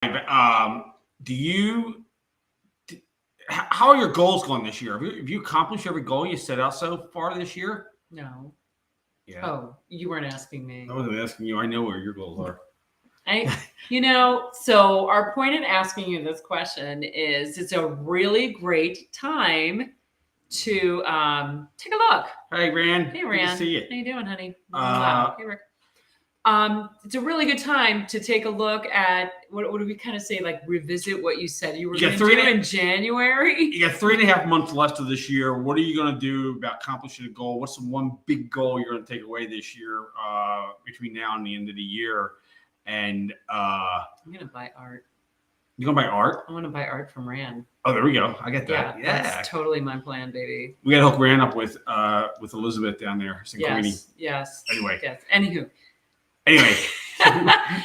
Do you? How are your goals going this year? Have you accomplished every goal you set out so far this year? No. Yeah. Oh, you weren't asking me. I wasn't asking you. I know where your goals are. So our point in asking you this question is it's a really great time to take a look. Hey, Rand. Hey, Good Rand. to see you. How you doing, honey? Hey, Rick. It's a really good time to take a look at what do we kind of say, like revisit what you said you were going to do in January. You got 3.5 months left of this year. What are you going to do about accomplishing a goal? What's the one big goal you're going to take away this year between now and the end of the year? And I'm going to buy art. You're going to buy art? I want to buy art from Rand. Oh, there we go. I get that. Yeah, that's totally my plan, baby. We got to hook Rand up with Elizabeth down there. Yes. Anyway. Yes. Anyway,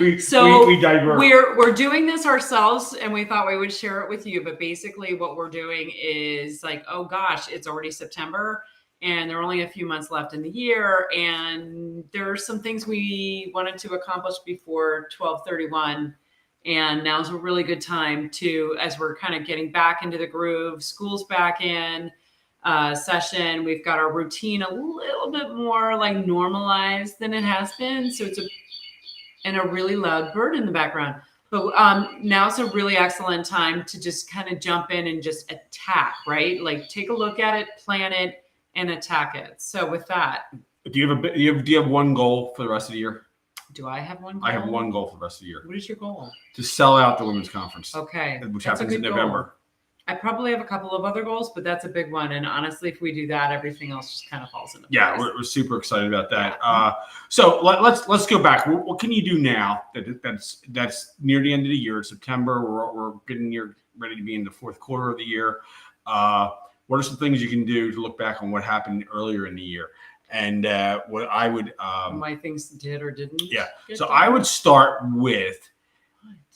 we digress. We're doing this ourselves, and we thought we would share it with you. But basically, what we're doing is like, oh gosh, it's already September, and there are only a few months left in the year, and there are some things we wanted to accomplish before 12/31. And now's a really good time to, as we're kind of getting back into the groove, school's back in session. We've got our routine a little bit more like normalized than it has been. So and a really loud bird in the background. But now it's a really excellent time to just kind of jump in and just attack, right? Like take a look at it, plan it, and attack it. So with that. Do you have one goal for the rest of the year? Do I have one goal? I have one goal for the rest of the year. What is your goal? To sell out the women's conference. Okay. Which happens in November. Goal. I probably have a couple of other goals, but that's a big one. And honestly, if we do that, everything else just kind of falls into place. Yeah, we're super excited about that. Yeah. So let's go back. What can you do now that's near the end of the year, September? We're getting ready to be in the fourth quarter of the year. What are some things you can do to look back on what happened earlier in the year? And what I would my things did or didn't. Yeah. So I would start with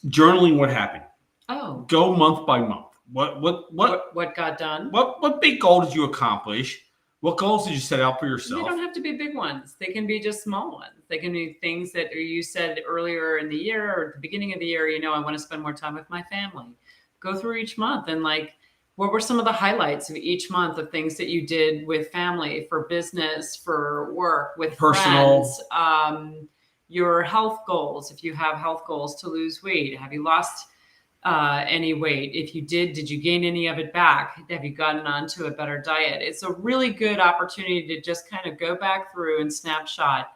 journaling what happened. Oh. Go month by month. What got done? What big goal did you accomplish? What goals did you set out for yourself? They don't have to be big ones. They can be just small ones. They can be things that you said earlier in the year or at the beginning of the year, I want to spend more time with my family. Go through each month and what were some of the highlights of each month of things that you did with family, for business, for work, with personal friends, your health goals, if you have health goals to lose weight? Have you lost any weight? If you did you gain any of it back? Have you gotten onto a better diet? It's a really good opportunity to just kind of go back through and snapshot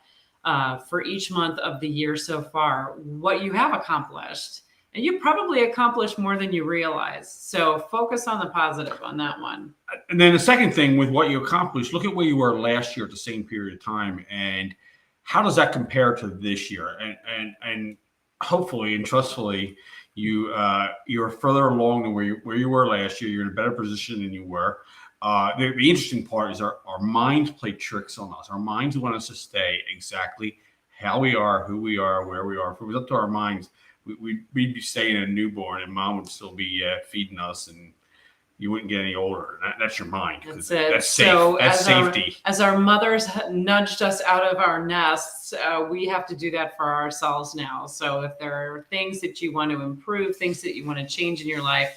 for each month of the year so far, what you have accomplished. And you probably accomplished more than you realize. So focus on the positive on that one. And then the second thing with what you accomplished, look at where you were last year at the same period of time. And how does that compare to this year? And hopefully and trustfully, you're further along than where you were last year. You're in a better position than you were. The interesting part is our minds play tricks on us. Our minds want us to stay exactly how we are, who we are, where we are. If it was up to our minds, we'd be staying a newborn, and mom would still be feeding us, and you wouldn't get any older. That's your mind. That's it. That's safe. So that's safety. As our mothers nudged us out of our nests, we have to do that for ourselves now. So if there are things that you want to improve, things that you want to change in your life,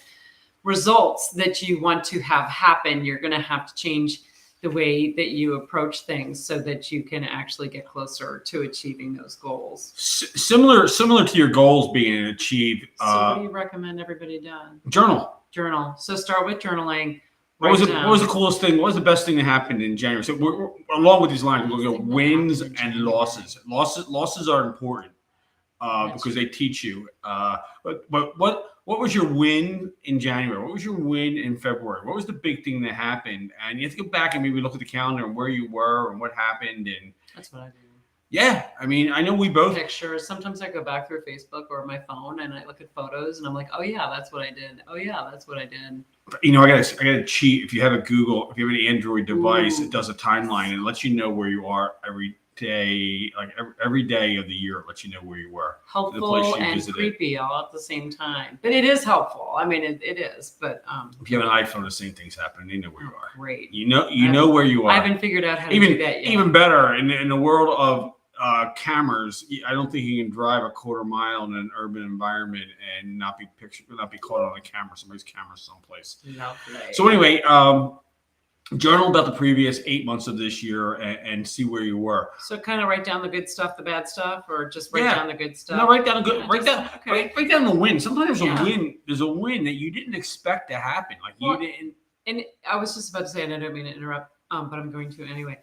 results that you want to have happen, you're going to have to change the way that you approach things so that you can actually get closer to achieving those goals. Similar to your goals being achieved. So what do you recommend everybody do? Journal. So start with journaling. What was the coolest thing? What was the best thing that happened in January? So we're along with these lines, we'll go wins and losses. Losses are important because they teach you. But what was your win in January? What was your win in February? What was the big thing that happened? And you have to go back and maybe look at the calendar and where you were and what happened. And that's what I do. Yeah, I mean, I know we both pictures. Sometimes I go back through Facebook or my phone and I look at photos and I'm like, oh yeah, that's what I did. Oh yeah, that's what I did. I gotta cheat. If you have an Android device, it does a timeline and it lets you know where you are every day, like every day of the year. It lets you know where you were. Helpful and creepy all at the same time. But it is helpful. I mean, it is. But if you have an iPhone, the same thing's happening. You know where you are. Great. You know where you are. I haven't figured out how to do that yet. Even better in the world of cameras. I don't think you can drive a quarter mile in an urban environment and not be caught on a camera, somebody's camera someplace. Lovely. So anyway, journal about the previous 8 months of this year and see where you were. So kind of write down the good stuff, the bad stuff, or just write down the good stuff. No, write down the good. Yeah, Write down the win. Sometimes there's a win. There's a win that you didn't expect to happen. Like you didn't. And I was just about to say, and I don't mean to interrupt, but I'm going to anyway.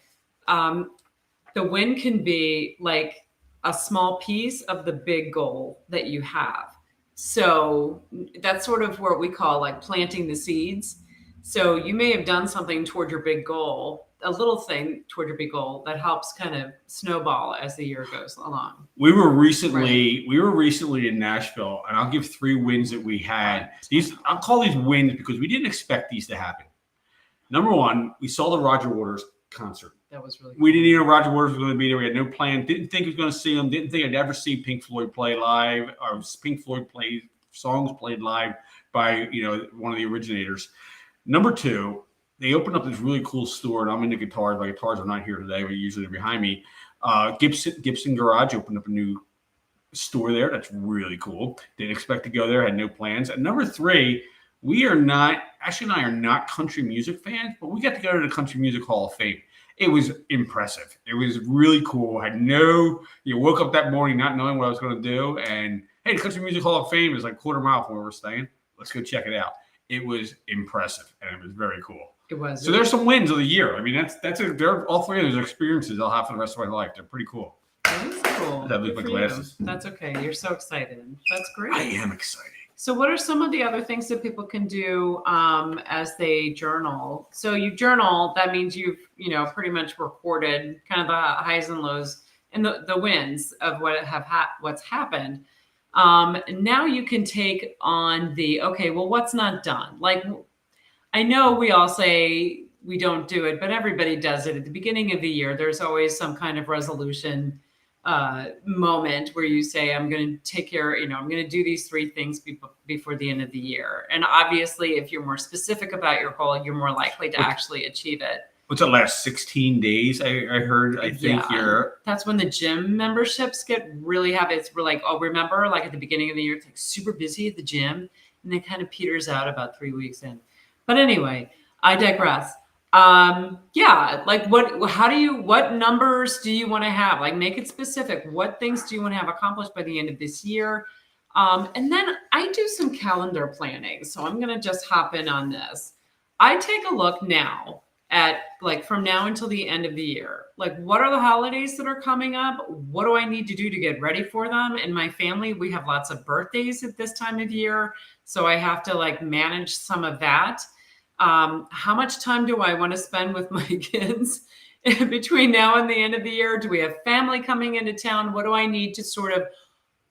The win can be like a small piece of the big goal that you have. So that's sort of what we call like planting the seeds. So you may have done something toward your big goal, a little thing toward your big goal that helps kind of snowball as the year goes along. We were recently in Nashville, and I'll give 3 wins that we had. I'll call these wins because we didn't expect these to happen. Number 1, we saw the Roger Waters concert. That was really cool. We didn't even know Roger Waters was going to be there. We had no plan. Didn't think he was going to see him. Didn't think I'd ever see Pink Floyd play live, or Pink Floyd play songs played live by one of the originators. Number 2, they opened up this really cool store, and I'm into guitars. My guitars are not here today, but usually they're behind me. Gibson Garage opened up a new store there. That's really cool. Didn't expect to go there. Had no plans. And number 3, Ashley and I are not country music fans, but we got to go to the Country Music Hall of Fame. It was impressive. It was really cool. You woke up that morning not knowing what I was going to do. And hey, the Country Music Hall of Fame is like a quarter mile from where we're staying. Let's go check it out. It was impressive, and it was very cool. It was. So there's some wins of the year. I mean, they're all 3 of those experiences I'll have for the rest of my life. They're pretty cool. That is cool. That was my glasses. That's okay. You're so excited. That's great. I am excited. So what are some of the other things that people can do as they journal? So you journal, that means you've, pretty much recorded kind of the highs and lows and the wins of what's happened. Now you can take on what's not done? Like, I know we all say we don't do it, but everybody does it at the beginning of the year. There's always some kind of resolution moment where you say, I'm going to take care, I'm going to do these 3 things before the end of the year. And obviously, if you're more specific about your goal, you're more likely to actually achieve it. What's the last 16 days? I heard. I think that's when the gym memberships get really heavy. We're like, remember, like at the beginning of the year, it's like super busy at the gym, and it kind of peters out about 3 weeks in. But anyway, I digress. Like what numbers do you want to have? Like, make it specific. What things do you want to have accomplished by the end of this year? And then I do some calendar planning. So I'm going to just hop in on this. I take a look now at like from now until the end of the year. Like, what are the holidays that are coming up? What do I need to do to get ready for them? In my family, we have lots of birthdays at this time of year. So I have to like manage some of that. How much time do I want to spend with my kids between now and the end of the year? Do we have family coming into town? What do I need to sort of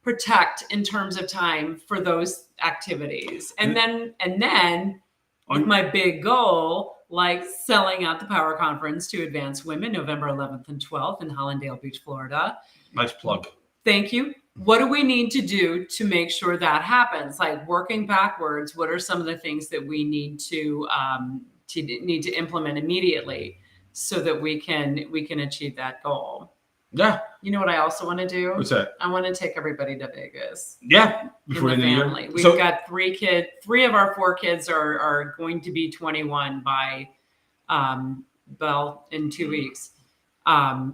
protect in terms of time for those activities? And then with my big goal, like selling out the Power Conference to Advanced Women, November 11th and 12th in Hollandale Beach, Florida. Nice plug. Thank you. What do we need to do to make sure that happens? Like, working backwards, what are some of the things that we need to implement immediately so that we can achieve that goal? Yeah. You know what I also want to do? What's that? I want to take everybody to Vegas. Yeah. Before the family. We've got 3 kids. 3 of our 4 kids are going to be 21 by in 2 weeks.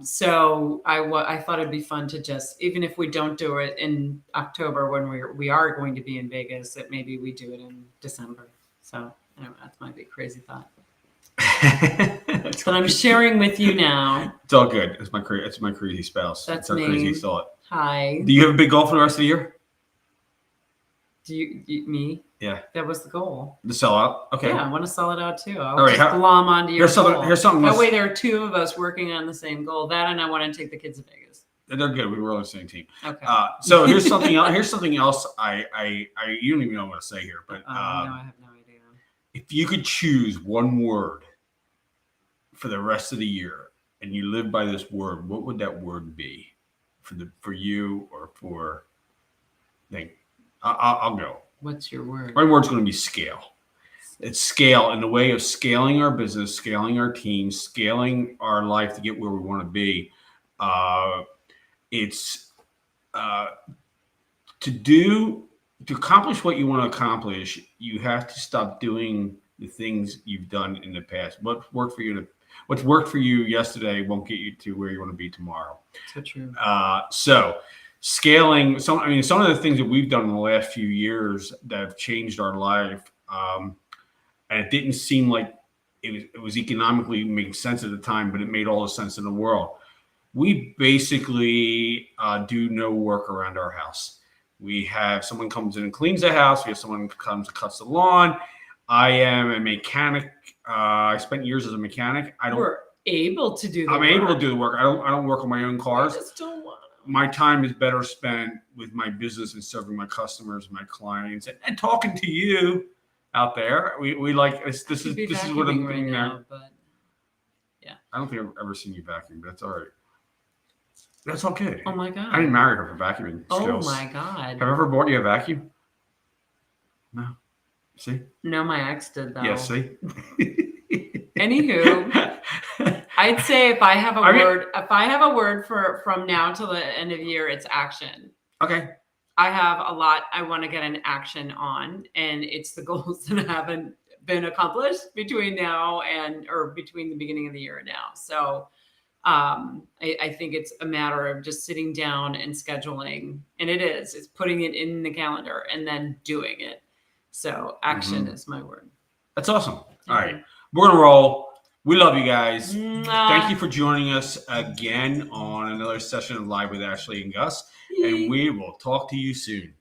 So I thought it'd be fun to just, even if we don't do it in October when we are going to be in Vegas, that maybe we do it in December. So anyway, that might be a crazy thought. But I'm sharing with you now. It's all good. It's my crazy spouse. That's our me. Crazy thought. Hi. Do you have a big goal for the rest of the year? Do you me? Yeah. That was the goal. To sell out? Okay. Yeah, I want to sell it out too. All right, just glom onto your goal. Here's something that way there are 2 of us working on the same goal. That, and I want to take the kids to Vegas. They're good. We were on the same team. Okay. So here's something else. Here's something else. You don't even know what to say here, but no, I have no idea. If you could choose one word for the rest of the year, and you live by this word, what would that word be for you or for? I'll go. What's your word? My word's going to be scale. It's scale in the way of scaling our business, scaling our team, scaling our life to get where we want to be. it's to accomplish what you want to accomplish, you have to stop doing the things you've done in the past. What's worked for you yesterday won't get you to where you want to be tomorrow. So true. So scaling, some of the things that we've done in the last few years that have changed our life, and it didn't seem like it was economically making sense at the time, but it made all the sense in the world. We basically do no work around our house. We have someone comes in and cleans the house. We have someone who comes and cuts the lawn. I am a mechanic. I spent years as a mechanic. We're able to do the I'm work. able to do the work. I don't work on my own cars. I just don't want to. My time is better spent with my business and serving my customers, my clients, and talking to you out there. We like this. This is what I'm right now, but yeah. I don't think I've ever seen you vacuum, but that's all right. That's okay. Oh my god. I didn't marry her for vacuuming skills. Oh my god. Have I ever bought you a vacuum? No. See? No, my ex did though. Yeah, see? Anywho, I'd say if I have a word for from now till the end of the year, it's action. Okay. I have a lot I want to get an action on, and it's the goals that haven't been accomplished between now or between the beginning of the year and now. So I think it's a matter of just sitting down and scheduling, and it's putting it in the calendar and then doing it. So action is my word. That's awesome. All right. We're going to roll. We love you guys. Thank you for joining us again on another session of Live with Ashley and Gus. And we will talk to you soon.